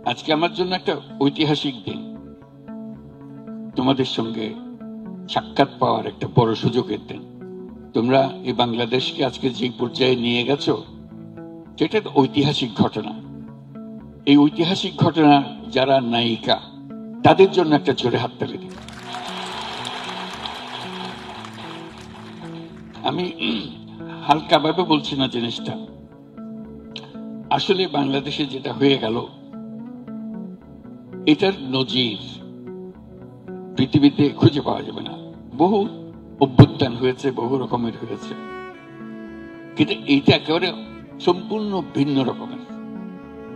আজকে আমার জন্য একটা ঐতিহাসিক দিন, তোমাদের সঙ্গে সাক্ষাৎ পাওয়ার একটা বড় সুযোগের দিন। তোমরা এই বাংলাদেশকে আজকে যে পর্যায়ে নিয়ে গেছো, সেটা ঐতিহাসিক ঘটনা। এই ঐতিহাসিক ঘটনা যারা নায়িকা, তাদের জন্য একটা জোরে হাততালি দিই। আমি হালকা ভাবে বলছি না জিনিসটা, আসলে বাংলাদেশে যেটা হয়ে গেল, এটার নজির পৃথিবীতে খুঁজে পাওয়া যাবে না। বহু অভ্যুত্থান হয়েছে, বহু রকমের হয়েছে, কিন্তু এইটা একেবারে সম্পূর্ণ ভিন্ন রকমের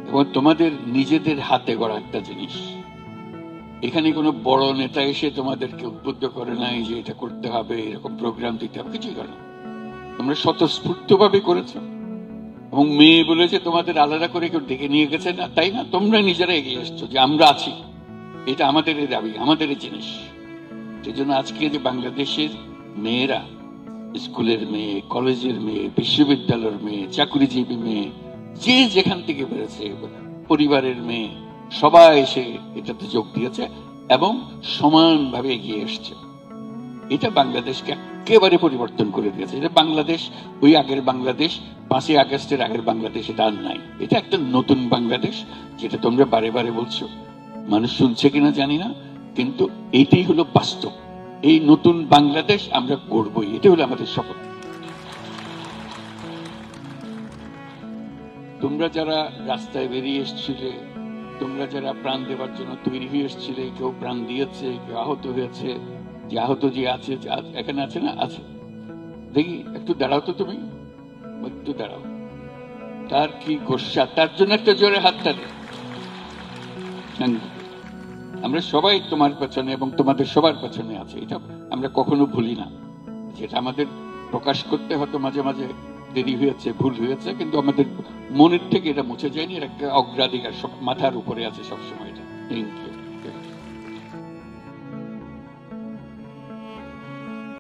এবং তোমাদের নিজেদের হাতে গড়া একটা জিনিস। এখানে কোনো বড় নেতা এসে তোমাদেরকে উদ্বুদ্ধ করে নাই যে এটা করতে হবে, এরকম প্রোগ্রাম দিতে হবে, কিছুই করে না। তোমরা স্বতঃস্ফূর্ত ভাবে করেছো এবং মেয়ে বলেছে তোমাদের আলাদা করে কেউ ডেকে নিয়ে গেছে না, তাই না? তোমরা নিজেরা এগিয়ে এসছো যে আমরা আছি, এটা আমাদের দাবি, আমাদের জিনিস। সেই জন্য আজকে যে বাংলাদেশের মেয়েরা, স্কুলের মেয়ে, কলেজের মেয়ে, বিশ্ববিদ্যালয়ের মেয়ে, চাকরিজীবী মেয়ে, যে যেখান থেকে বেরোছে, পরিবারের মেয়ে, সবাই এসে এটাতে যোগ দিয়েছে এবং সমানভাবে এগিয়ে এসছে। এটা বাংলাদেশকে একেবারে পরিবর্তন করে দিয়েছে। এটা বাংলাদেশ ওই আগের বাংলাদেশ, 5ই আগস্টের আগের বাংলাদেশ এটা আর নাই। এটা একটা নতুন বাংলাদেশ, যেটা তোমরা বারে বারে বলছো, মানুষ শুনছে কিনা জানি না, কিন্তু এইটাই হলো বাস্তব। এই নতুন বাংলাদেশ আমরা গড়বই, এটা হলো আমাদের শপথ। তোমরা যারা রাস্তায় বেরিয়ে এসছিলে, তোমরা যারা প্রাণ দেওয়ার জন্য তৈরি হয়ে এসছিলে, কেউ প্রাণ দিয়েছে, কেউ আহত হয়েছে, যে আহত যে আছে, এখানে আছে না, আছে, দেখি একটু দাঁড়াও তো, তুমি একটু দাঁড়াও। তার কি গোস্বা, তার জন্য একটা জোরে হাততালি। আমরা সবাই তোমার পেছনে এবং তোমাদের সবার পেছনে আছে, এটা আমরা কখনো ভুলি না। যেটা আমাদের প্রকাশ করতে হয়তো মাঝে মাঝে দেরি হয়েছে, ভুল হয়েছে, কিন্তু আমাদের মনের থেকে এটা মুছে যায়নি। এটা একটা অগ্রাধিকার, সব মাথার উপরে আছে সবসময়। এটা থ্যাংক ইউ।